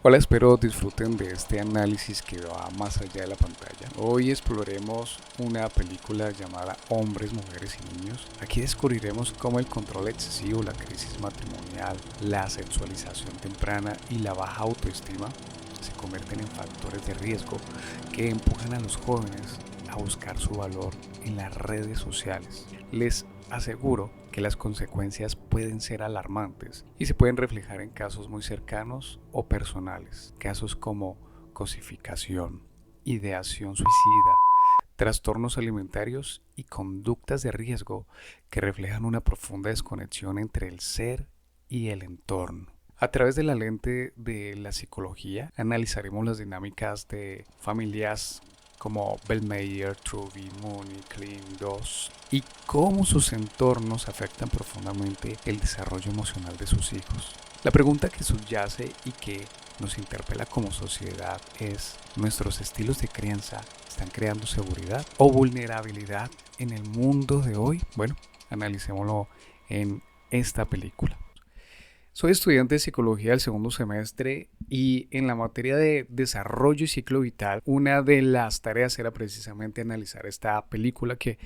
Hola, espero disfruten de este análisis que va más allá de la pantalla. Hoy exploraremos una película llamada Hombres, Mujeres y Niños. Aquí descubriremos cómo el control excesivo, la crisis matrimonial, la sexualización temprana y la baja autoestima se convierten en factores de riesgo que empujan a los jóvenes a buscar su valor en las redes sociales. Les aseguro que las consecuencias pueden ser alarmantes y se pueden reflejar en casos muy cercanos o personales, casos como cosificación, ideación suicida, trastornos alimentarios y conductas de riesgo que reflejan una profunda desconexión entre el ser y el entorno. A través de la lente de la psicología, analizaremos las dinámicas de familias como Bellmeyer, Truby, Mooney, Klein, Doss y cómo sus entornos afectan profundamente el desarrollo emocional de sus hijos. La pregunta que subyace y que nos interpela como sociedad es: ¿nuestros estilos de crianza están creando seguridad o vulnerabilidad en el mundo de hoy? Bueno, analicémoslo en esta película. Soy estudiante de psicología del segundo semestre y en la materia de desarrollo y ciclo vital, una de las tareas era precisamente analizar esta película que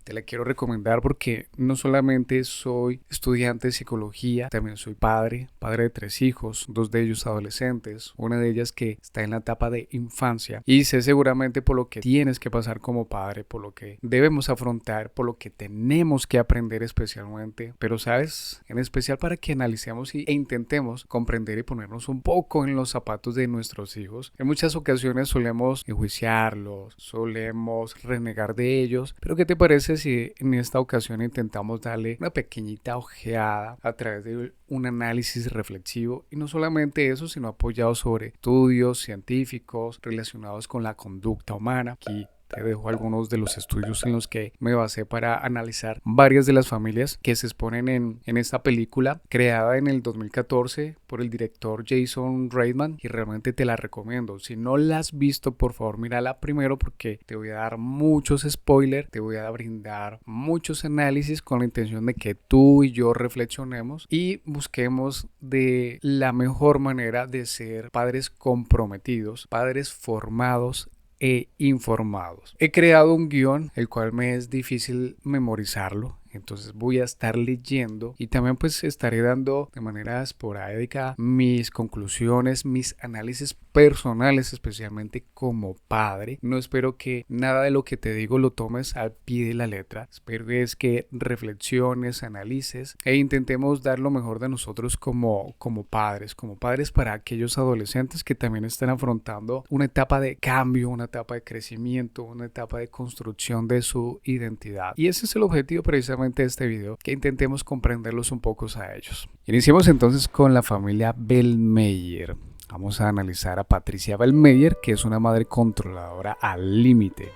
te la quiero recomendar porque no solamente soy estudiante de psicología, también soy padre de 3 hijos, 2 de ellos adolescentes, una de ellas que está en la etapa de infancia, y sé seguramente por lo que tienes que pasar como padre, por lo que debemos afrontar, por lo que tenemos que aprender especialmente, pero sabes, en especial para que analicemos e intentemos comprender y ponernos un poco en los zapatos de nuestros hijos. En muchas ocasiones solemos enjuiciarlos, solemos renegar de ellos, pero ¿qué te parece si en esta ocasión intentamos darle una pequeñita ojeada a través de un análisis reflexivo, y no solamente eso, sino apoyado sobre estudios científicos relacionados con la conducta humana? Aquí te dejo algunos de los estudios en los que me basé para analizar varias de las familias que se exponen en esta película, creada en el 2014 por el director Jason Reitman, y realmente te la recomiendo. Si no la has visto, por favor mírala primero porque te voy a dar muchos spoilers, te voy a brindar muchos análisis con la intención de que tú y yo reflexionemos y busquemos de la mejor manera de ser padres comprometidos, padres formados e informados. He creado un guión el cual me es difícil memorizarlo, entonces voy a estar leyendo y también pues estaré dando de manera esporádica mis conclusiones, mis análisis personales, especialmente como padre. No espero que nada de lo que te digo lo tomes al pie de la letra, espero es que reflexiones, analices e intentemos dar lo mejor de nosotros como padres para aquellos adolescentes que también están afrontando una etapa de cambio, una etapa de crecimiento, una etapa de construcción de su identidad. Y ese es el objetivo precisamente de este video, que intentemos comprenderlos un poco a ellos. Iniciemos entonces con la familia Bellmeyer. Vamos a analizar a Patricia Bellmeyer, que es una madre controladora al límite.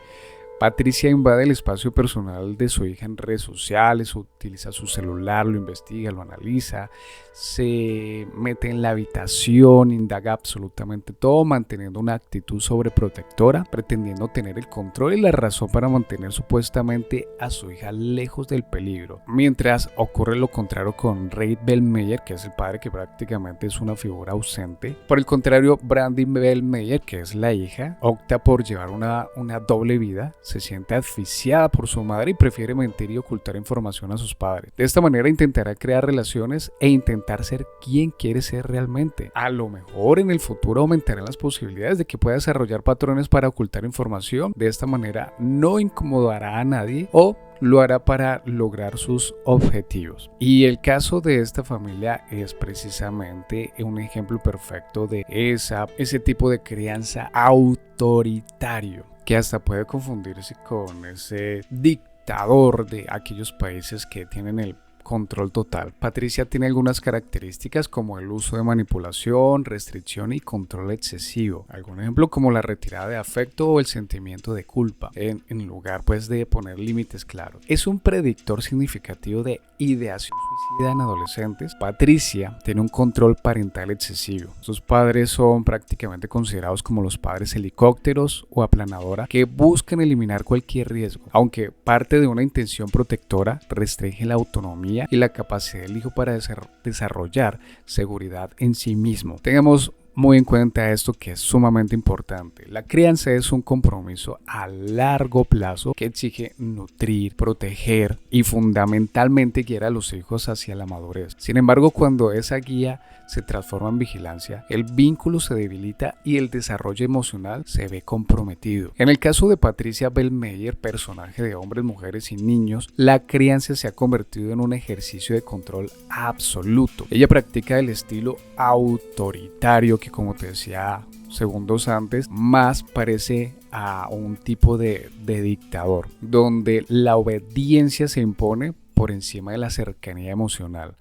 Patricia invade el espacio personal de su hija en redes sociales, utiliza su celular, lo investiga, lo analiza, se mete en la habitación, indaga absolutamente todo, manteniendo una actitud sobreprotectora, pretendiendo tener el control y la razón para mantener supuestamente a su hija lejos del peligro. Mientras ocurre lo contrario con Reid Bellmeyer, que es el padre, que prácticamente es una figura ausente. Por el contrario, Brandy Bellmeyer, que es la hija, opta por llevar una doble vida. Se siente asfixiada por su madre y prefiere mentir y ocultar información a sus padres. De esta manera intentará crear relaciones e intentar ser quien quiere ser realmente. A lo mejor en el futuro aumentarán las posibilidades de que pueda desarrollar patrones para ocultar información. De esta manera no incomodará a nadie o lo hará para lograr sus objetivos. Y el caso de esta familia es precisamente un ejemplo perfecto de ese tipo de crianza autoritario, que hasta puede confundirse con ese dictador de aquellos países que tienen el control total. Patricia tiene algunas características como el uso de manipulación, restricción y control excesivo. Algún ejemplo como la retirada de afecto o el sentimiento de culpa, en lugar pues de poner límites claros. Es un predictor significativo de ideación suicida en adolescentes. Patricia tiene un control parental excesivo. Sus padres son prácticamente considerados como los padres helicópteros o aplanadora que buscan eliminar cualquier riesgo, aunque parte de una intención protectora restringe la autonomía y la capacidad del hijo para desarrollar seguridad en sí mismo. Tengamos muy en cuenta esto que es sumamente importante. La crianza es un compromiso a largo plazo que exige nutrir, proteger y fundamentalmente guiar a los hijos hacia la madurez. Sin embargo, cuando esa guía se transforma en vigilancia, el vínculo se debilita y el desarrollo emocional se ve comprometido. En el caso de Patricia Bellmeyer, personaje de Hombres, Mujeres y Niños, la crianza se ha convertido en un ejercicio de control absoluto. Ella practica el estilo autoritario que, como te decía segundos antes, más parece a un tipo de dictador, donde la obediencia se impone por encima de la cercanía emocional.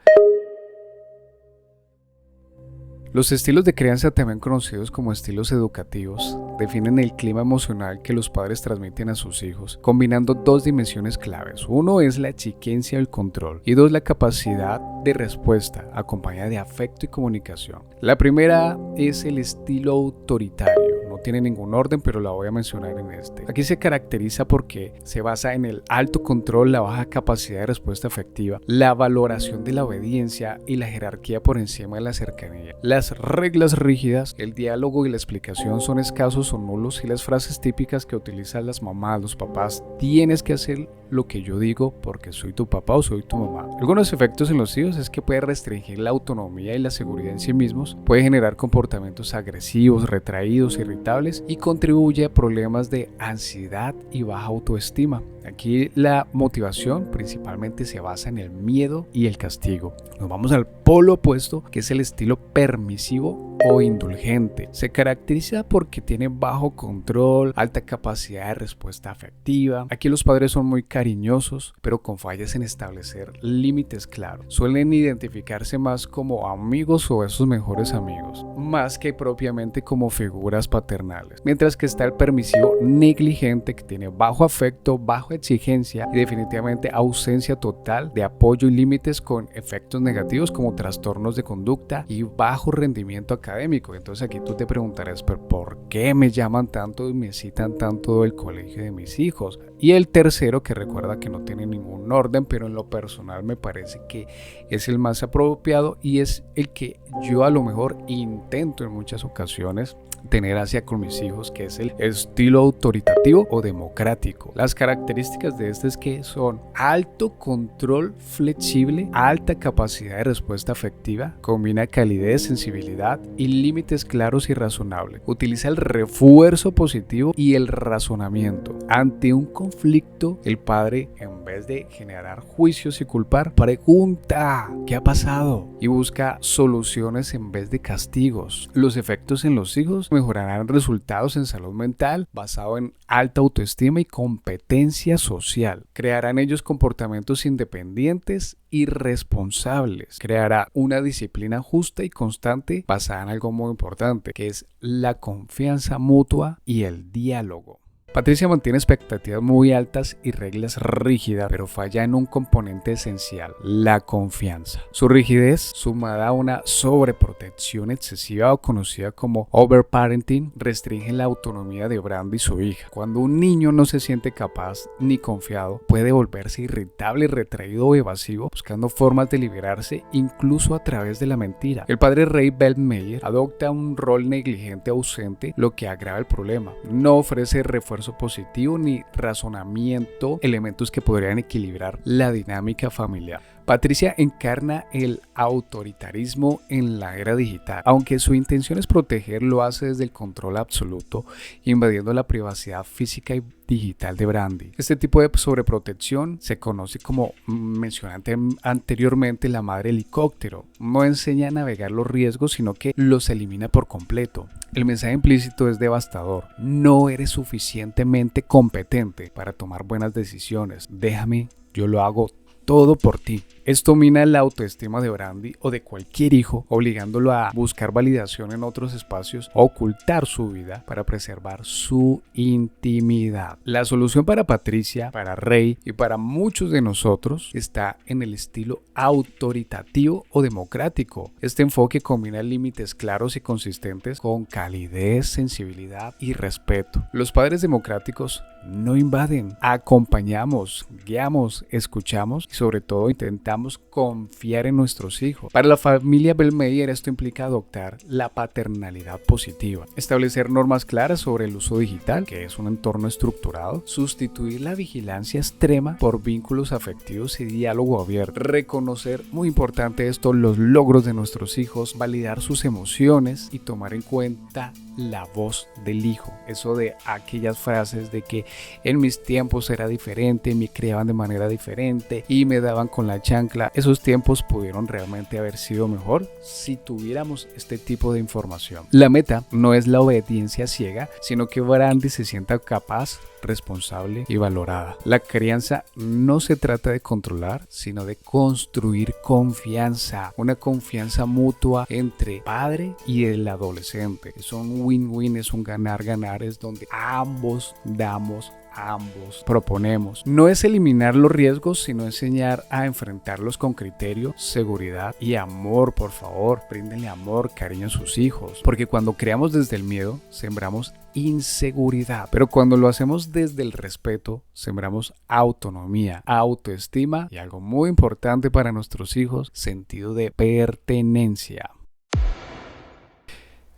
Los estilos de crianza, también conocidos como estilos educativos, definen el clima emocional que los padres transmiten a sus hijos, combinando dos dimensiones claves. Uno es la exigencia y el control, y dos, la capacidad de respuesta, acompañada de afecto y comunicación. La primera es el estilo autoritario. No tiene ningún orden, pero la voy a mencionar en este. Aquí se caracteriza porque se basa en el alto control, la baja capacidad de respuesta afectiva, la valoración de la obediencia y la jerarquía por encima de la cercanía. Las reglas rígidas, el diálogo y la explicación son escasos o nulos, y las frases típicas que utilizan las mamás, los papás: tienes que hacer lo que yo digo porque soy tu papá o soy tu mamá. Algunos efectos en los hijos es que puede restringir la autonomía y la seguridad en sí mismos, puede generar comportamientos agresivos, retraídos, irritables, y contribuye a problemas de ansiedad y baja autoestima. Aquí la motivación principalmente se basa en el miedo y el castigo. Nos vamos al polo opuesto, que es el estilo permisivo o indulgente. Se caracteriza porque tiene bajo control, alta capacidad de respuesta afectiva. Aquí los padres son muy cariñosos, pero con fallas en establecer límites claros. Suelen identificarse más como amigos o esos mejores amigos, más que propiamente como figuras paternales. Mientras que está el permisivo negligente, que tiene bajo afecto, bajo exigencia y definitivamente ausencia total de apoyo y límites, con efectos negativos como trastornos de conducta y bajo rendimiento académico. Entonces aquí tú te preguntarás, ¿pero por qué me llaman tanto y me citan tanto del colegio de mis hijos? Y el tercero, que recuerda que no tiene ningún orden, pero en lo personal me parece que es el más apropiado y es el que yo a lo mejor intento en muchas ocasiones tener hacia con mis hijos, que es el estilo autoritativo o democrático. Las características de este es que son alto control flexible, alta capacidad de respuesta afectiva, combina calidez, sensibilidad y límites claros y razonables. Utiliza el refuerzo positivo y el razonamiento. Ante un conflicto, el padre, en vez de generar juicios y culpar, pregunta ¿qué ha pasado? Y busca soluciones en vez de castigos. Los efectos en los hijos: mejorarán resultados en salud mental basado en alta autoestima y competencia social. Crearán ellos comportamientos independientes y responsables. Creará una disciplina justa y constante basada en algo muy importante, que es la confianza mutua y el diálogo. Patricia mantiene expectativas muy altas y reglas rígidas, pero falla en un componente esencial: la confianza. Su rigidez, sumada a una sobreprotección excesiva o conocida como overparenting, restringe la autonomía de Brandy, su hija. Cuando un niño no se siente capaz ni confiado, puede volverse irritable, retraído o evasivo, buscando formas de liberarse, incluso a través de la mentira. El padre Ray Bellmeyer adopta un rol negligente, ausente, lo que agrava el problema. No ofrece refuerzo positivo ni razonamiento, elementos que podrían equilibrar la dinámica familiar. Patricia encarna el autoritarismo en la era digital. Aunque su intención es proteger, lo hace desde el control absoluto, invadiendo la privacidad física y digital de Brandy. Este tipo de sobreprotección se conoce como, mencioné anteriormente, la madre helicóptero. No enseña a navegar los riesgos, sino que los elimina por completo. El mensaje implícito es devastador: no eres suficientemente competente para tomar buenas decisiones. Déjame, yo lo hago todo por ti. Esto mina la autoestima de Brandy o de cualquier hijo, obligándolo a buscar validación en otros espacios o ocultar su vida para preservar su intimidad. La solución para Patricia, para Ray y para muchos de nosotros está en el estilo autoritativo o democrático. Este enfoque combina límites claros y consistentes con calidez, sensibilidad y respeto. Los padres democráticos no invaden. Acompañamos, guiamos, escuchamos y sobre todo intentamos confiar en nuestros hijos. Para la familia Bellmeyer esto implica adoptar la paternalidad positiva, establecer normas claras sobre el uso digital, que es un entorno estructurado, sustituir la vigilancia extrema por vínculos afectivos y diálogo abierto, reconocer, muy importante esto, los logros de nuestros hijos, validar sus emociones y tomar en cuenta la voz del hijo. Eso de aquellas frases de que en mis tiempos era diferente, me criaban de manera diferente y me daban con la chancla. Esos tiempos pudieron realmente haber sido mejor si tuviéramos este tipo de información. La meta no es la obediencia ciega, sino que Brandy se sienta capaz, responsable y valorada. La crianza no se trata de controlar, sino de construir confianza, una confianza mutua entre padre y el adolescente. Es un win-win, es un ganar-ganar, es donde ambos damos, ambos proponemos. No es eliminar los riesgos, sino enseñar a enfrentarlos con criterio, seguridad y amor. Por favor, bríndenle amor, cariño a sus hijos, porque cuando creamos desde el miedo, sembramos inseguridad, pero cuando lo hacemos desde el respeto, sembramos autonomía, autoestima y algo muy importante para nuestros hijos, sentido de pertenencia.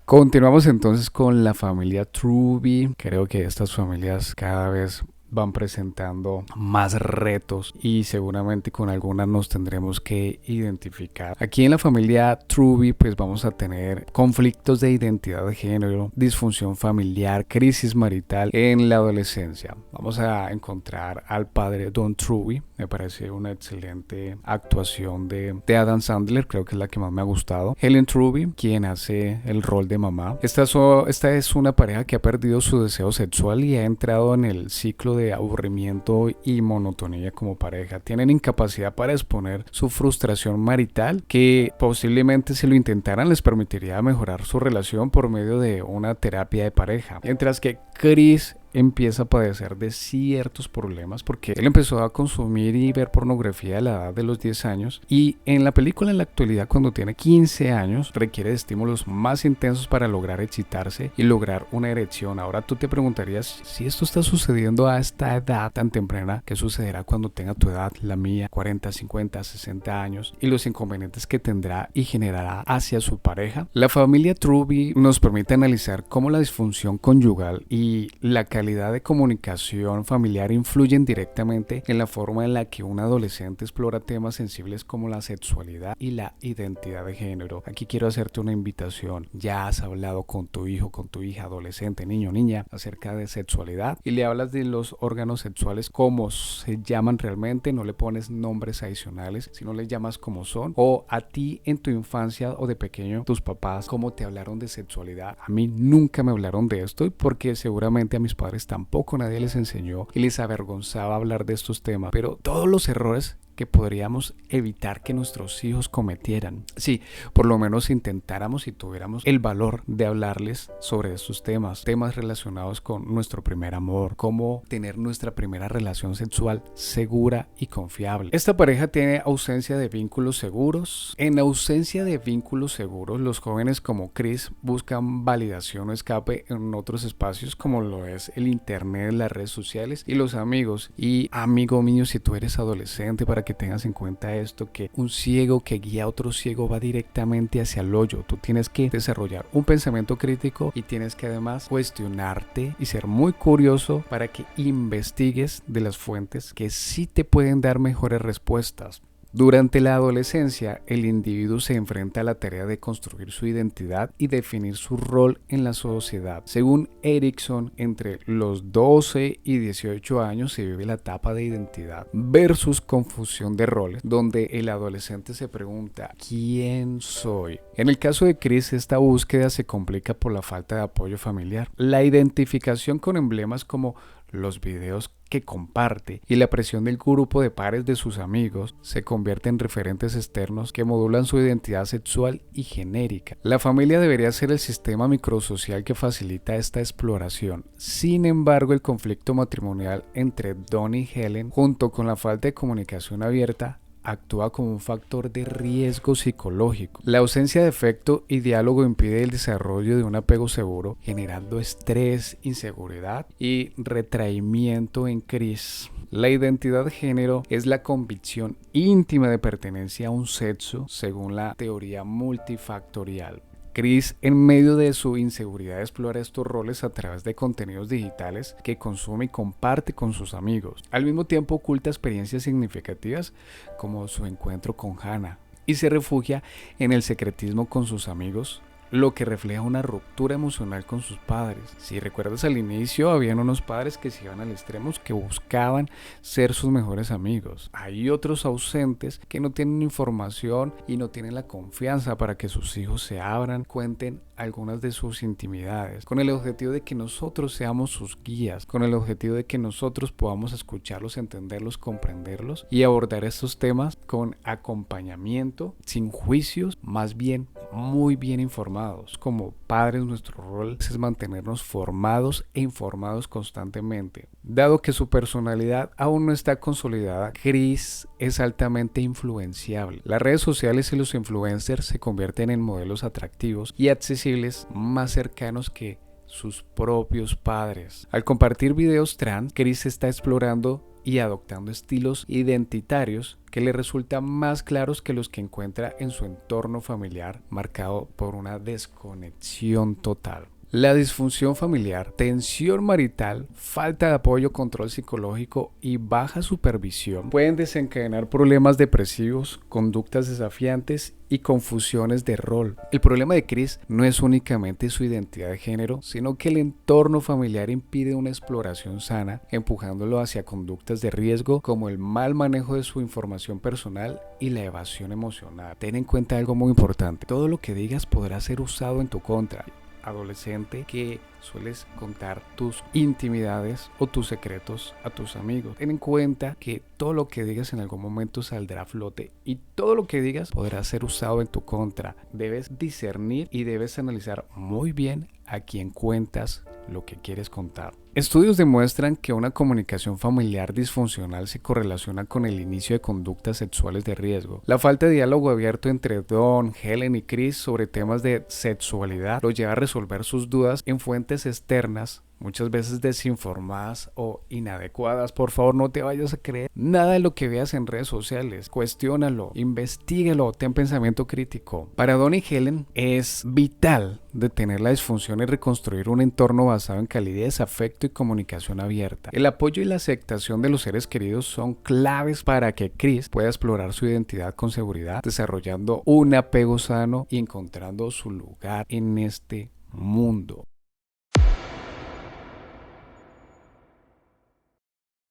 Continuamos entonces con la familia Truby. Creo que estas familias cada vez van presentando más retos y seguramente con algunas nos tendremos que identificar. Aquí en la familia Truby pues vamos a tener conflictos de identidad de género, disfunción familiar, crisis marital en la adolescencia. Vamos a encontrar al padre Don Truby. Me parece una excelente actuación de Adam Sandler, creo que es la que más me ha gustado. Helen Truby, quien hace el rol de mamá. Esta es una pareja que ha perdido su deseo sexual y ha entrado en el ciclo de aburrimiento y monotonía como pareja. Tienen incapacidad para exponer su frustración marital, que posiblemente si lo intentaran les permitiría mejorar su relación por medio de una terapia de pareja. Mientras que Chris empieza a padecer de ciertos problemas porque él empezó a consumir y ver pornografía a la edad de los 10 años y en la película en la actualidad cuando tiene 15 años requiere de estímulos más intensos para lograr excitarse y lograr una erección. Ahora tú te preguntarías, si esto está sucediendo a esta edad tan temprana, ¿qué sucederá cuando tenga tu edad, la mía, 40, 50, 60 años y los inconvenientes que tendrá y generará hacia su pareja? La familia Truby nos permite analizar cómo la disfunción conyugal y la calidad de comunicación familiar influyen directamente en la forma en la que un adolescente explora temas sensibles como la sexualidad y la identidad de género. Aquí quiero hacerte una invitación. ¿Ya has hablado con tu hijo, con tu hija, adolescente, niño, niña, acerca de sexualidad? Y le hablas de los órganos sexuales como se llaman realmente, no le pones nombres adicionales, sino le llamas como son. O a ti en tu infancia o de pequeño, tus papás, ¿cómo te hablaron de sexualidad? A mí nunca me hablaron de esto porque seguramente a mis padres tampoco nadie les enseñó y les avergonzaba hablar de estos temas, pero todos los errores que podríamos evitar que nuestros hijos cometieran. Sí, por lo menos intentáramos y tuviéramos el valor de hablarles sobre estos temas relacionados con nuestro primer amor, cómo tener nuestra primera relación sexual segura y confiable. Esta pareja tiene ausencia de vínculos seguros. En ausencia de vínculos seguros, los jóvenes como Chris buscan validación o escape en otros espacios como lo es el internet, las redes sociales y los amigos. Y amigo mío, si tú eres adolescente, para que tengas en cuenta esto, que un ciego que guía a otro ciego va directamente hacia el hoyo. Tú tienes que desarrollar un pensamiento crítico y tienes que además cuestionarte y ser muy curioso para que investigues de las fuentes que sí te pueden dar mejores respuestas. Durante la adolescencia, el individuo se enfrenta a la tarea de construir su identidad y definir su rol en la sociedad. Según Erickson, entre los 12 y 18 años se vive la etapa de identidad versus confusión de roles, donde el adolescente se pregunta ¿quién soy? En el caso de Chris, esta búsqueda se complica por la falta de apoyo familiar. La identificación con emblemas como los videos que comparte y la presión del grupo de pares de sus amigos se convierte en referentes externos que modulan su identidad sexual y genérica. La familia debería ser el sistema microsocial que facilita esta exploración. Sin embargo, el conflicto matrimonial entre Don y Helen, junto con la falta de comunicación abierta, actúa como un factor de riesgo psicológico. La ausencia de afecto y diálogo impide el desarrollo de un apego seguro, generando estrés, inseguridad y retraimiento en Chris. La identidad de género es la convicción íntima de pertenencia a un sexo según la teoría multifactorial. Chris, en medio de su inseguridad, explora estos roles a través de contenidos digitales que consume y comparte con sus amigos. Al mismo tiempo oculta experiencias significativas como su encuentro con Hannah y se refugia en el secretismo con sus amigos, lo que refleja una ruptura emocional con sus padres. Si recuerdas, al inicio habían unos padres que se iban al extremo, que buscaban ser sus mejores amigos. Hay otros ausentes que no tienen información y no tienen la confianza para que sus hijos se abran, cuenten algunas de sus intimidades, con el objetivo de que nosotros seamos sus guías, con el objetivo de que nosotros podamos escucharlos, entenderlos, comprenderlos y abordar estos temas con acompañamiento, sin juicios, más bien muy bien informados. Como padres, nuestro rol es mantenernos formados e informados constantemente. Dado que su personalidad aún no está consolidada, Chris es altamente influenciable. Las redes sociales y los influencers se convierten en modelos atractivos y accesibles más cercanos que sus propios padres. Al compartir videos trans, Chris está explorando y adoptando estilos identitarios que le resultan más claros que los que encuentra en su entorno familiar, marcado por una desconexión total. La disfunción familiar, tensión marital, falta de apoyo, control psicológico y baja supervisión pueden desencadenar problemas depresivos, conductas desafiantes y confusiones de rol. El problema de Chris no es únicamente su identidad de género, sino que el entorno familiar impide una exploración sana, empujándolo hacia conductas de riesgo como el mal manejo de su información personal y la evasión emocional. Ten en cuenta algo muy importante: todo lo que digas podrá ser usado en tu contra. Adolescente que sueles contar tus intimidades o tus secretos a tus amigos, ten en cuenta que todo lo que digas en algún momento saldrá a flote y todo lo que digas podrá ser usado en tu contra. Debes discernir y debes analizar muy bien a quién cuentas lo que quieres contar. Estudios demuestran que una comunicación familiar disfuncional se correlaciona con el inicio de conductas sexuales de riesgo. La falta de diálogo abierto entre Don, Helen y Chris sobre temas de sexualidad los lleva a resolver sus dudas en fuentes externas, muchas veces desinformadas o inadecuadas. Por favor, no te vayas a creer nada de lo que veas en redes sociales. Cuestiónalo, investígalo, ten pensamiento crítico. Para Don y Helen es vital detener la disfunción y reconstruir un entorno basado en calidez, afecto y comunicación abierta. El apoyo y la aceptación de los seres queridos son claves para que Chris pueda explorar su identidad con seguridad, desarrollando un apego sano y encontrando su lugar en este mundo.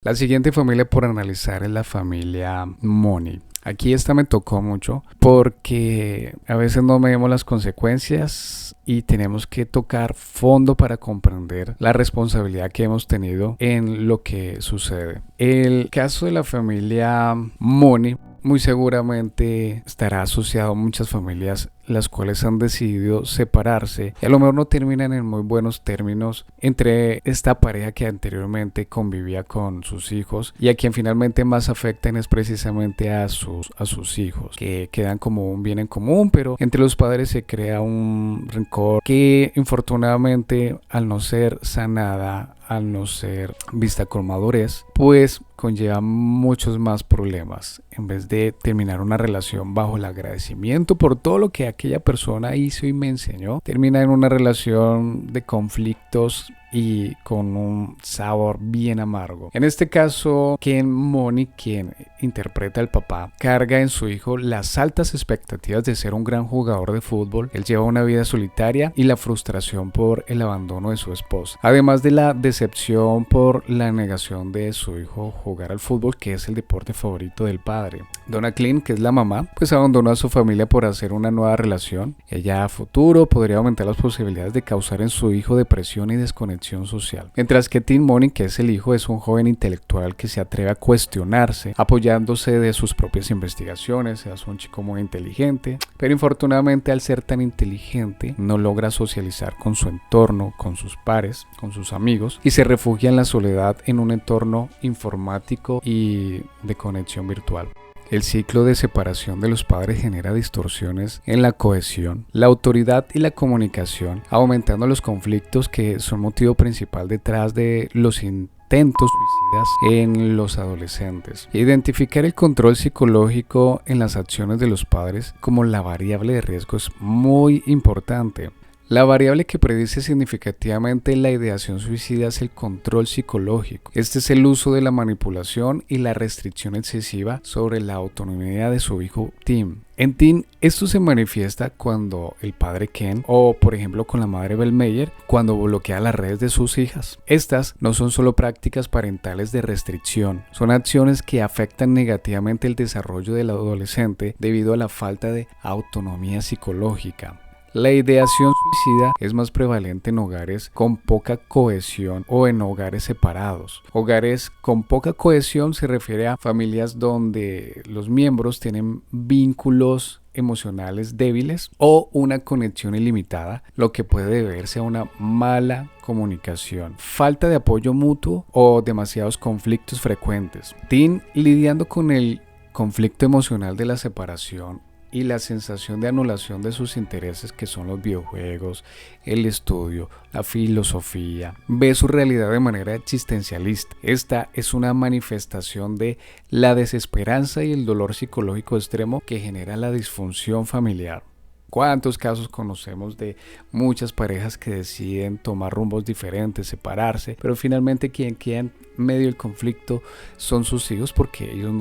La siguiente familia por analizar es la familia Money. Aquí esta me tocó mucho porque a veces no medimos las consecuencias y tenemos que tocar fondo para comprender la responsabilidad que hemos tenido en lo que sucede. El caso de la familia Money muy seguramente estará asociado a muchas familias las cuales han decidido separarse y a lo mejor no terminan en muy buenos términos entre esta pareja que anteriormente convivía con sus hijos y a quien finalmente más afectan es precisamente a sus hijos, que quedan como un bien en común, pero entre los padres se crea un rencor que infortunadamente, al no ser sanada, al no ser vista con madurez, pues conlleva muchos más problemas. En vez de terminar una relación bajo el agradecimiento por todo lo que aquella persona hizo y me enseñó, termina en una relación de conflictos y con un sabor bien amargo. En este caso, Ken Money, quien interpreta al papá, carga en su hijo las altas expectativas de ser un gran jugador de fútbol. Él lleva una vida solitaria y la frustración por el abandono de su esposa, además de la decepción por la negación de su hijo jugar al fútbol, que es el deporte favorito del padre. Donna Clint, que es la mamá, pues abandonó a su familia por hacer una nueva relación. Ella a futuro podría aumentar las posibilidades de causar en su hijo depresión y desconexión social. Mientras que Tim Money, que es el hijo, es un joven intelectual que se atreve a cuestionarse, apoyándose de sus propias investigaciones. Es un chico muy inteligente, pero infortunadamente al ser tan inteligente no logra socializar con su entorno, con sus pares, con sus amigos y se refugia en la soledad en un entorno informático y de conexión virtual. El ciclo de separación de los padres genera distorsiones en la cohesión, la autoridad y la comunicación, aumentando los conflictos que son motivo principal detrás de los intentos suicidas en los adolescentes. Identificar el control psicológico en las acciones de los padres como la variable de riesgo es muy importante. La variable que predice significativamente la ideación suicida es el control psicológico. Este es el uso de la manipulación y la restricción excesiva sobre la autonomía de su hijo Tim. En Tim, esto se manifiesta cuando el padre Ken, o por ejemplo con la madre Bellmeyer, cuando bloquea las redes de sus hijas. Estas no son solo prácticas parentales de restricción, son acciones que afectan negativamente el desarrollo del adolescente debido a la falta de autonomía psicológica. La ideación suicida es más prevalente en hogares con poca cohesión o en hogares separados. Hogares con poca cohesión se refiere a familias donde los miembros tienen vínculos emocionales débiles o una conexión ilimitada, lo que puede deberse a una mala comunicación, falta de apoyo mutuo o demasiados conflictos frecuentes. Teen lidiando con el conflicto emocional de la separación y la sensación de anulación de sus intereses, que son los videojuegos, el estudio, la filosofía, ve su realidad de manera existencialista. Esta es una manifestación de la desesperanza y el dolor psicológico extremo que genera la disfunción familiar. ¿Cuántos casos conocemos de muchas parejas que deciden tomar rumbos diferentes, separarse, pero finalmente quien queda en medio del conflicto son sus hijos porque ellos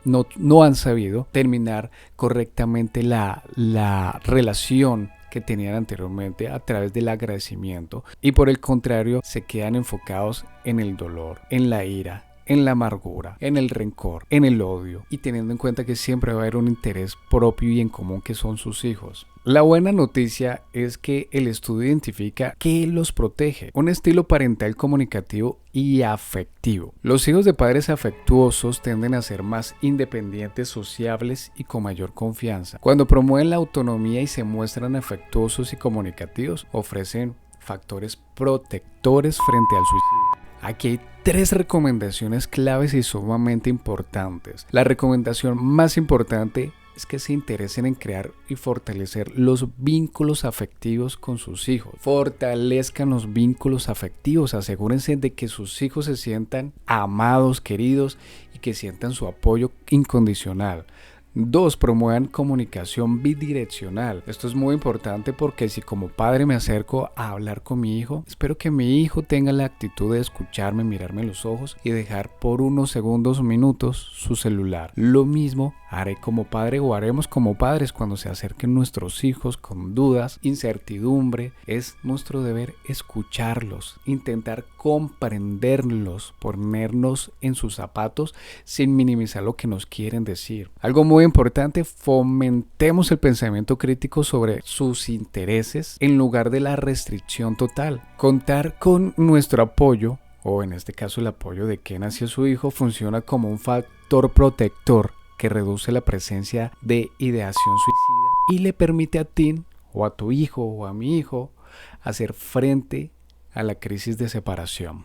no han sabido terminar correctamente la relación que tenían anteriormente a través del agradecimiento y por el contrario se quedan enfocados en el dolor, en la ira, en la amargura, en el rencor, en el odio y teniendo en cuenta que siempre va a haber un interés propio y en común que son sus hijos. La buena noticia es que el estudio identifica qué los protege, un estilo parental comunicativo y afectivo. Los hijos de padres afectuosos tienden a ser más independientes, sociables y con mayor confianza. Cuando promueven la autonomía y se muestran afectuosos y comunicativos, ofrecen factores protectores frente al suicidio. Aquí hay 3 recomendaciones claves y sumamente importantes. La recomendación más importante es que se interesen en crear y fortalecer los vínculos afectivos con sus hijos. Fortalezcan los vínculos afectivos, asegúrense de que sus hijos se sientan amados, queridos y que sientan su apoyo incondicional. 2. Promuevan comunicación bidireccional. Esto es muy importante porque si como padre me acerco a hablar con mi hijo, espero que mi hijo tenga la actitud de escucharme, mirarme en los ojos y dejar por unos segundos o minutos su celular. Lo mismo haré como padre o haremos como padres cuando se acerquen nuestros hijos con dudas, incertidumbre. Es nuestro deber escucharlos, intentar comprenderlos, ponernos en sus zapatos sin minimizar lo que nos quieren decir. Algo muy importante, fomentemos el pensamiento crítico sobre sus intereses en lugar de la restricción total. Contar con nuestro apoyo, o en este caso el apoyo de Ken hacia su hijo, funciona como un factor protector que reduce la presencia de ideación suicida y le permite a ti o a tu hijo o a mi hijo hacer frente a la crisis de separación.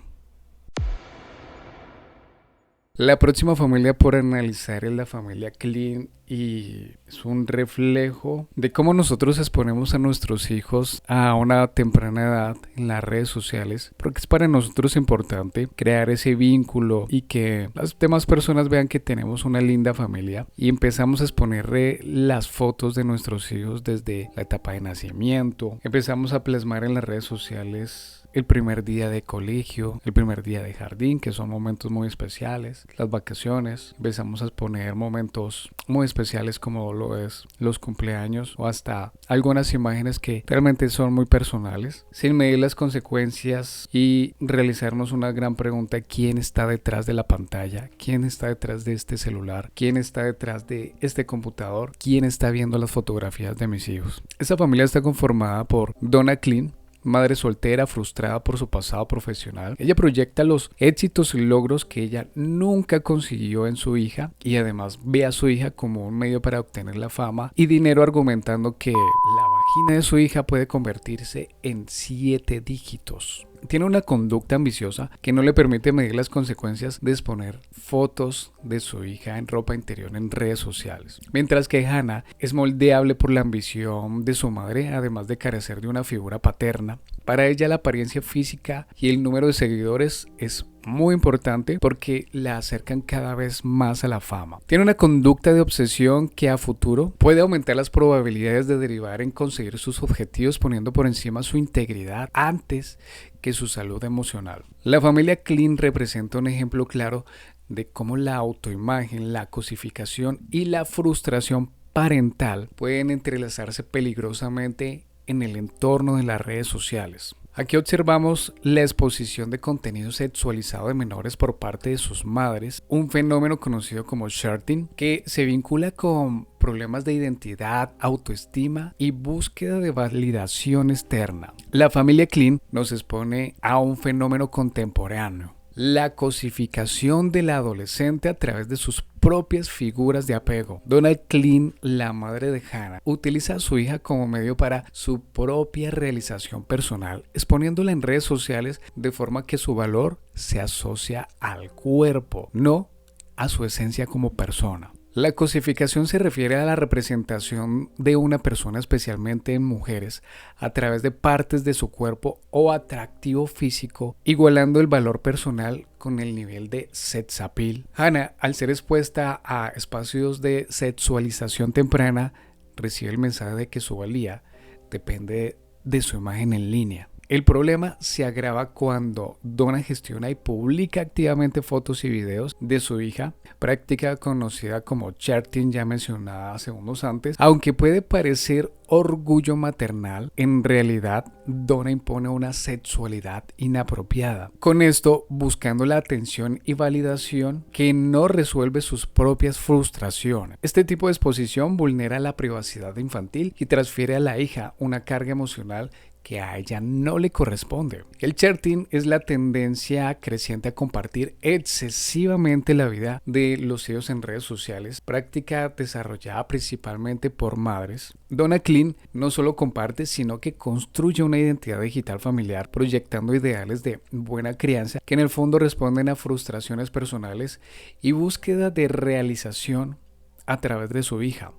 La próxima familia por analizar es la familia Klein y es un reflejo de cómo nosotros exponemos a nuestros hijos a una temprana edad en las redes sociales, porque es para nosotros importante crear ese vínculo y que las demás personas vean que tenemos una linda familia y empezamos a exponerle las fotos de nuestros hijos desde la etapa de nacimiento, empezamos a plasmar en las redes sociales el primer día de colegio, el primer día de jardín, que son momentos muy especiales, las vacaciones, empezamos a exponer momentos muy especiales como lo es los cumpleaños o hasta algunas imágenes que realmente son muy personales, sin medir las consecuencias y realizarnos una gran pregunta: ¿quién está detrás de la pantalla? ¿Quién está detrás de este celular? ¿Quién está detrás de este computador? ¿Quién está viendo las fotografías de mis hijos? Esta familia está conformada por Donna Klein, madre soltera frustrada por su pasado profesional. Ella proyecta los éxitos y logros que ella nunca consiguió en su hija y además ve a su hija como un medio para obtener la fama y dinero, argumentando que la vagina de su hija puede convertirse en 7 dígitos. Tiene una conducta ambiciosa que no le permite medir las consecuencias de exponer fotos de su hija en ropa interior en redes sociales. Mientras que Hannah es moldeable por la ambición de su madre, además de carecer de una figura paterna. Para ella la apariencia física y el número de seguidores es muy importante porque la acercan cada vez más a la fama. Tiene una conducta de obsesión que a futuro puede aumentar las probabilidades de derivar en conseguir sus objetivos poniendo por encima su integridad antes que su salud emocional. La familia Klein representa un ejemplo claro de cómo la autoimagen, la cosificación y la frustración parental pueden entrelazarse peligrosamente en el entorno de las redes sociales. Aquí observamos la exposición de contenido sexualizado de menores por parte de sus madres, un fenómeno conocido como shirting, que se vincula con problemas de identidad, autoestima y búsqueda de validación externa. La familia Klein nos expone a un fenómeno contemporáneo: la cosificación del adolescente a través de sus propias figuras de apego. Donna Klein, la madre de Hannah, utiliza a su hija como medio para su propia realización personal, exponiéndola en redes sociales de forma que su valor se asocia al cuerpo, no a su esencia como persona. La cosificación se refiere a la representación de una persona, especialmente en mujeres, a través de partes de su cuerpo o atractivo físico, igualando el valor personal con el nivel de sex appeal. Hannah, al ser expuesta a espacios de sexualización temprana, recibe el mensaje de que su valía depende de su imagen en línea. El problema se agrava cuando Donna gestiona y publica activamente fotos y videos de su hija, práctica conocida como shirting ya mencionada segundos antes. Aunque puede parecer orgullo maternal, en realidad Donna impone una sexualidad inapropiada. Con esto buscando la atención y validación que no resuelve sus propias frustraciones. Este tipo de exposición vulnera la privacidad infantil y transfiere a la hija una carga emocional que a ella no le corresponde. El shirting es la tendencia creciente a compartir excesivamente la vida de los hijos en redes sociales, práctica desarrollada principalmente por madres. Donna Klein no solo comparte, sino que construye una identidad digital familiar, proyectando ideales de buena crianza que en el fondo responden a frustraciones personales y búsqueda de realización a través de su hija.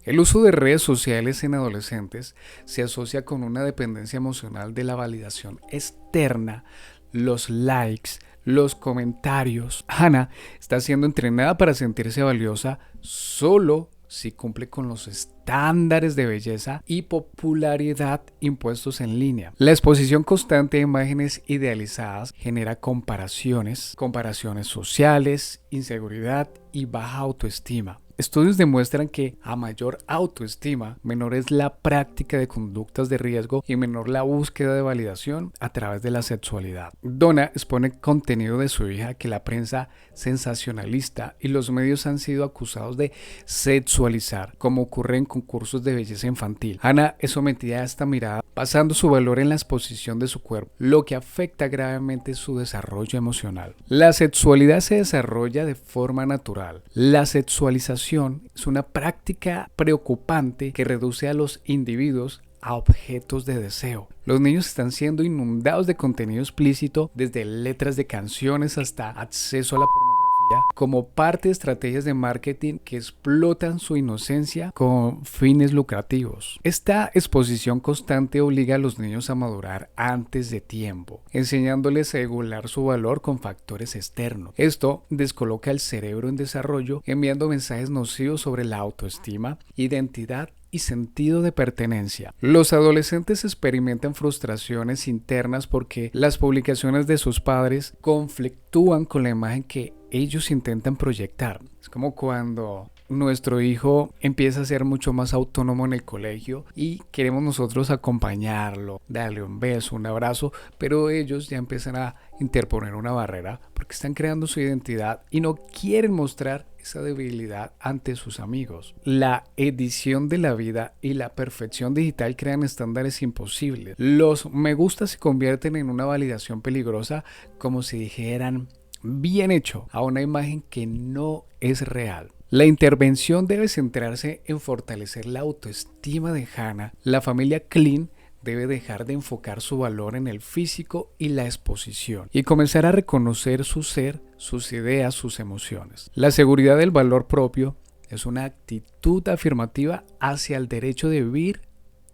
El uso de redes sociales en adolescentes se asocia con una dependencia emocional de la validación externa, los likes, los comentarios. Hannah está siendo entrenada para sentirse valiosa solo si cumple con los estándares de belleza y popularidad impuestos en línea. La exposición constante de imágenes idealizadas genera comparaciones sociales, inseguridad y baja autoestima. Estudios demuestran que a mayor autoestima, menor es la práctica de conductas de riesgo y menor la búsqueda de validación a través de la sexualidad. Donna expone contenido de su hija que la prensa sensacionalista y los medios han sido acusados de sexualizar, como ocurre en concursos de belleza infantil. Hannah es sometida a esta mirada, basando su valor en la exposición de su cuerpo, lo que afecta gravemente su desarrollo emocional. La sexualidad se desarrolla de forma natural. La sexualización es una práctica preocupante que reduce a los individuos a objetos de deseo. Los niños están siendo inundados de contenido explícito, desde letras de canciones hasta acceso a la pornografía, como parte de estrategias de marketing que explotan su inocencia con fines lucrativos. Esta exposición constante obliga a los niños a madurar antes de tiempo, enseñándoles a regular su valor con factores externos. Esto descoloca el cerebro en desarrollo, enviando mensajes nocivos sobre la autoestima, identidad y sentido de pertenencia. Los adolescentes experimentan frustraciones internas porque las publicaciones de sus padres conflictúan con la imagen que ellos intentan proyectar. Es como cuando nuestro hijo empieza a ser mucho más autónomo en el colegio y queremos nosotros acompañarlo, darle un beso, un abrazo, pero ellos ya empiezan a interponer una barrera porque están creando su identidad y no quieren mostrar esa debilidad ante sus amigos. La edición de la vida y la perfección digital crean estándares imposibles. Los me gusta se convierten en una validación peligrosa, como si dijeran bien hecho a una imagen que no es real. La intervención debe centrarse en fortalecer la autoestima de Hannah. La familia Klein debe dejar de enfocar su valor en el físico y la exposición y comenzar a reconocer su ser, sus ideas, sus emociones. La seguridad del valor propio es una actitud afirmativa hacia el derecho de vivir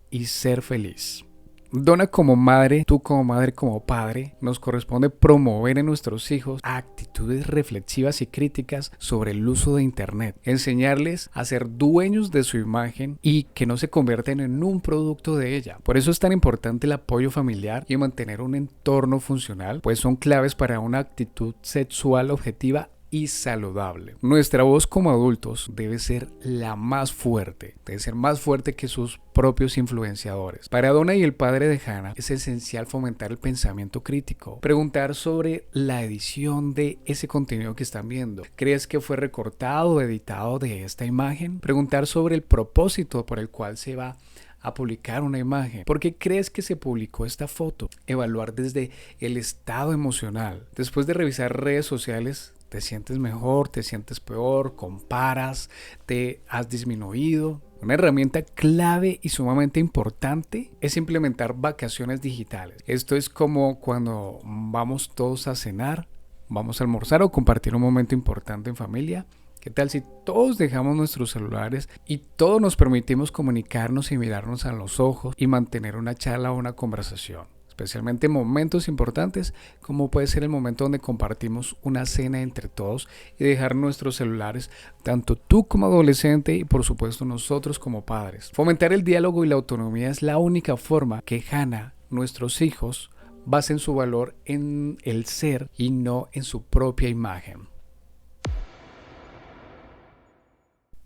y ser feliz. Donna como madre, tú como madre, como padre, nos corresponde promover en nuestros hijos actitudes reflexivas y críticas sobre el uso de Internet, enseñarles a ser dueños de su imagen y que no se convierten en un producto de ella. Por eso es tan importante el apoyo familiar y mantener un entorno funcional, pues son claves para una actitud sexual objetiva y saludable. Nuestra voz como adultos debe ser la más fuerte, debe ser más fuerte que sus propios influenciadores. Para Donna y el padre de Hannah es esencial fomentar el pensamiento crítico, preguntar sobre la edición de ese contenido que están viendo. ¿Crees que fue recortado o editado de esta imagen? Preguntar sobre el propósito por el cual se va a publicar una imagen. ¿Por qué crees que se publicó esta foto? Evaluar desde el estado emocional. Después de revisar redes sociales, ¿te sientes mejor? ¿Te sientes peor? ¿Comparas? ¿Te has disminuido? Una herramienta clave y sumamente importante es implementar vacaciones digitales. Esto es como cuando vamos todos a cenar, vamos a almorzar o compartir un momento importante en familia. ¿Qué tal si todos dejamos nuestros celulares y todos nos permitimos comunicarnos y mirarnos a los ojos y mantener una charla o una conversación? Especialmente en momentos importantes, como puede ser el momento donde compartimos una cena entre todos y dejar nuestros celulares, tanto tú como adolescente y por supuesto nosotros como padres. Fomentar el diálogo y la autonomía es la única forma que Hannah, nuestros hijos, basen su valor en el ser y no en su propia imagen.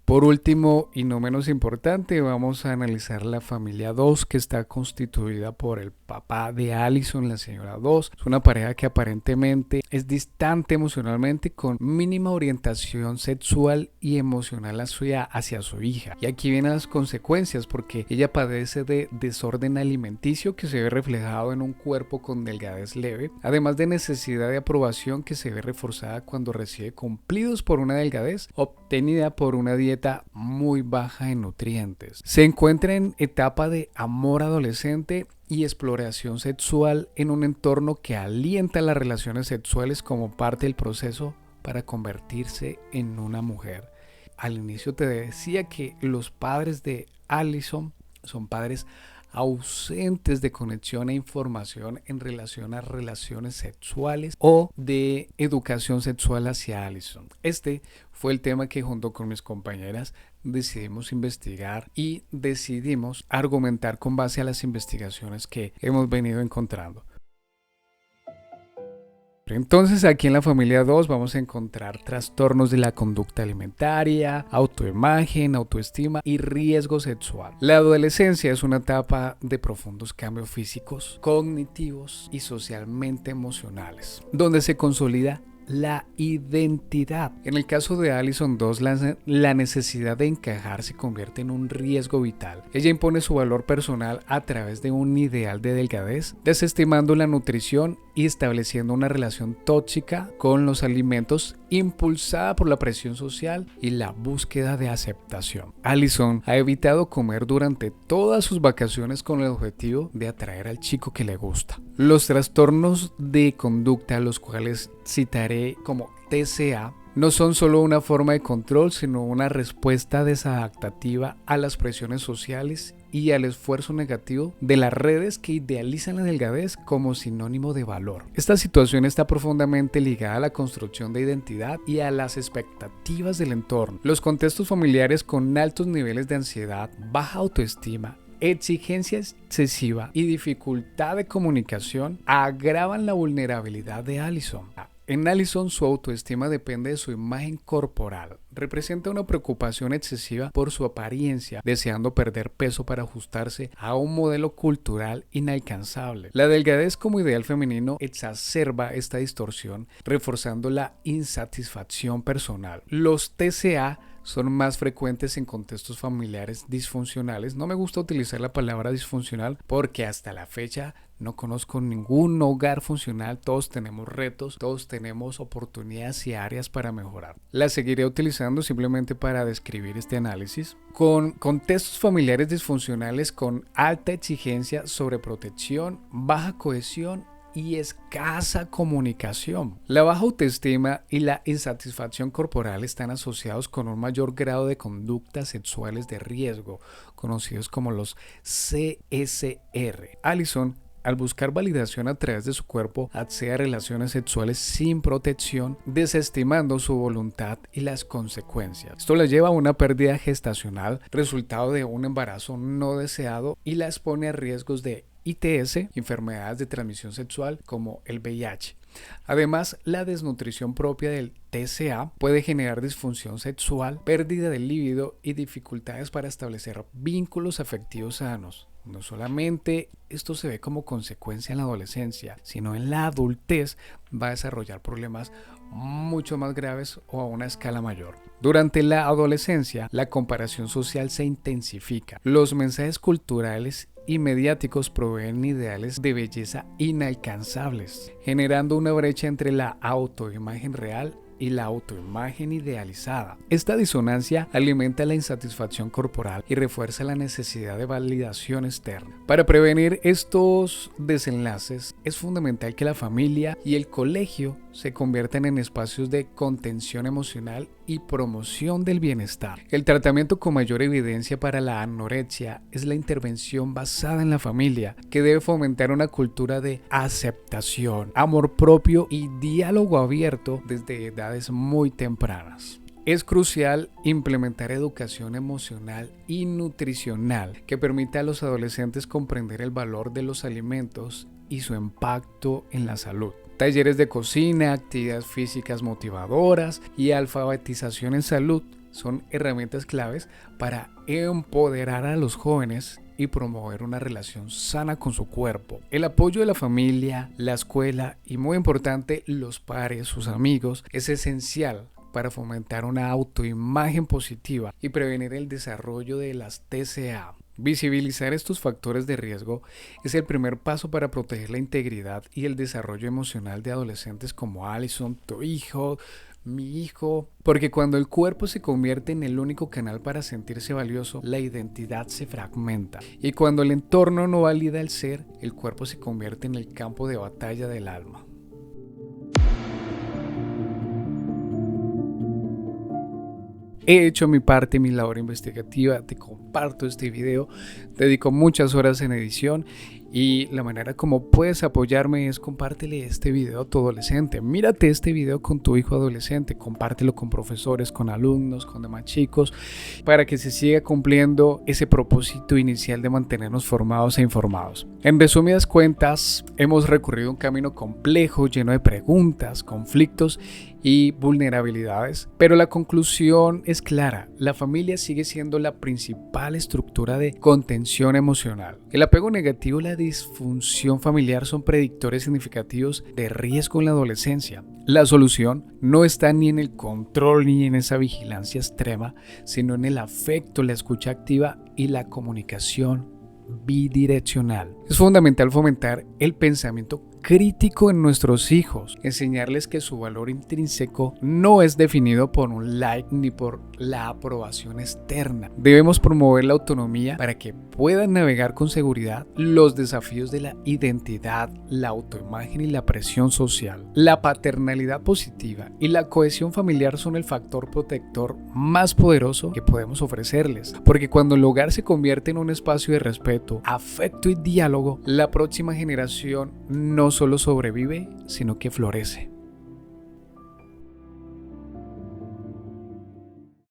Por último y no menos importante, vamos a analizar la familia 2, que está constituida por el papá de Allison, la señora 2. Es una pareja que aparentemente es distante emocionalmente, con mínima orientación sexual y emocional hacia su hija. Y aquí vienen las consecuencias, porque ella padece de desorden alimenticio que se ve reflejado en un cuerpo con delgadez leve, además de necesidad de aprobación que se ve reforzada cuando recibe cumplidos por una delgadez obtenida por una dieta muy baja en nutrientes. Se encuentra en etapa de amor adolescente y exploración sexual en un entorno que alienta las relaciones sexuales como parte del proceso para convertirse en una mujer. Al inicio te decía que los padres de Allison son padres ausentes de conexión e información en relación a relaciones sexuales o de educación sexual hacia Allison. Este fue el tema que junto con mis compañeras decidimos investigar y decidimos argumentar con base a las investigaciones que hemos venido encontrando. Entonces aquí en la familia 2 vamos a encontrar trastornos de la conducta alimentaria, autoimagen, autoestima y riesgo sexual. La adolescencia es una etapa de profundos cambios físicos, cognitivos y socialmente emocionales, donde se consolida la identidad. En el caso de Allison 2, la necesidad de encajar se convierte en un riesgo vital. Ella impone su valor personal a través de un ideal de delgadez, desestimando la nutrición y estableciendo una relación tóxica con los alimentos impulsada por la presión social y la búsqueda de aceptación. Allison ha evitado comer durante todas sus vacaciones con el objetivo de atraer al chico que le gusta. Los trastornos de conducta, los cuales citaré como TCA, no son solo una forma de control, sino una respuesta desadaptativa a las presiones sociales y al esfuerzo negativo de las redes que idealizan la delgadez como sinónimo de valor. Esta situación está profundamente ligada a la construcción de identidad y a las expectativas del entorno. Los contextos familiares con altos niveles de ansiedad, baja autoestima, exigencia excesiva y dificultad de comunicación agravan la vulnerabilidad de Allison. En Allison, su autoestima depende de su imagen corporal. Representa una preocupación excesiva por su apariencia, deseando perder peso para ajustarse a un modelo cultural inalcanzable. La delgadez como ideal femenino exacerba esta distorsión, reforzando la insatisfacción personal. Los TCA son más frecuentes en contextos familiares disfuncionales. No me gusta utilizar la palabra disfuncional porque hasta la fecha no conozco ningún hogar funcional. Todos tenemos retos, todos tenemos oportunidades y áreas para mejorar. La seguiré utilizando simplemente para describir este análisis. Con contextos familiares disfuncionales con alta exigencia, sobreprotección, baja cohesión y escasa comunicación. La baja autoestima y la insatisfacción corporal están asociados con un mayor grado de conductas sexuales de riesgo, conocidos como los CSR. Allison, al buscar validación a través de su cuerpo, accede a relaciones sexuales sin protección, desestimando su voluntad y las consecuencias. Esto la lleva a una pérdida gestacional, resultado de un embarazo no deseado, y la expone a riesgos de ITS, enfermedades de transmisión sexual como el VIH. Además, la desnutrición propia del TCA puede generar disfunción sexual, pérdida de libido y dificultades para establecer vínculos afectivos sanos. No solamente esto se ve como consecuencia en la adolescencia, sino en la adultez va a desarrollar problemas mucho más graves o a una escala mayor. Durante la adolescencia, la comparación social se intensifica. Los mensajes culturales y mediáticos proveen ideales de belleza inalcanzables, generando una brecha entre la autoimagen real y la autoimagen idealizada. Esta disonancia alimenta la insatisfacción corporal y refuerza la necesidad de validación externa. Para prevenir estos desenlaces, es fundamental que la familia y el colegio se conviertan en espacios de contención emocional y promoción del bienestar. El tratamiento con mayor evidencia para la anorexia es la intervención basada en la familia, que debe fomentar una cultura de aceptación, amor propio y diálogo abierto desde edades muy tempranas. Es crucial implementar educación emocional y nutricional que permita a los adolescentes comprender el valor de los alimentos y su impacto en la salud. Talleres de cocina, actividades físicas motivadoras y alfabetización en salud son herramientas claves para empoderar a los jóvenes y promover una relación sana con su cuerpo. El apoyo de la familia, la escuela y, muy importante, los pares, sus amigos, es esencial para fomentar una autoimagen positiva y prevenir el desarrollo de las TCA. Visibilizar estos factores de riesgo es el primer paso para proteger la integridad y el desarrollo emocional de adolescentes como Allison, tu hijo, mi hijo, porque cuando el cuerpo se convierte en el único canal para sentirse valioso, la identidad se fragmenta. Y cuando el entorno no valida el ser, el cuerpo se convierte en el campo de batalla del alma. He hecho mi parte, mi labor investigativa, te comparto este video, dedico muchas horas en edición y la manera como puedes apoyarme es compártele este video a tu adolescente. Mírate este video con tu hijo adolescente, compártelo con profesores, con alumnos, con demás chicos, para que se siga cumpliendo ese propósito inicial de mantenernos formados e informados. En resumidas cuentas, hemos recorrido un camino complejo, lleno de preguntas, conflictos y vulnerabilidades, pero la conclusión es clara: la familia sigue siendo la principal estructura de contención emocional. El apego negativo y la disfunción familiar son predictores significativos de riesgo en la adolescencia. La solución no está ni en el control ni en esa vigilancia extrema, sino en el afecto, la escucha activa y la comunicación bidireccional. Es fundamental fomentar el pensamiento crítico en nuestros hijos, enseñarles que su valor intrínseco no es definido por un like ni por la aprobación externa. Debemos promover la autonomía para que puedan navegar con seguridad los desafíos de la identidad, la autoimagen y la presión social. La paternalidad positiva y la cohesión familiar son el factor protector más poderoso que podemos ofrecerles, porque cuando el hogar se convierte en un espacio de respeto, afecto y diálogo, la próxima generación no solo sobrevive, sino que florece.